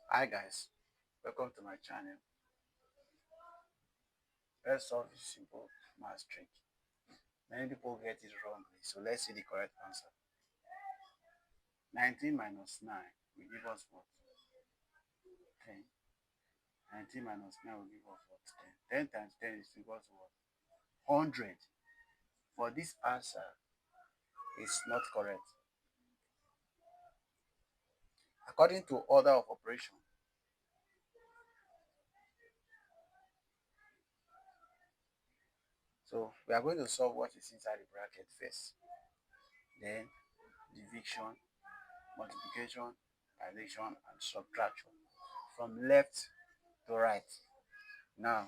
Hi guys, welcome to my channel. Let's solve this simple math trick. Many people get it wrongly, so let's see the correct answer. 19 minus 9 will give us what? 10. 19 minus 9 will give us what? 10. 10 times 10 is equal to what? 100. For this answer is not correct. According to order of operation, so we are going to solve what is inside the bracket first. Then division, multiplication, addition, and subtraction from left to right. Now,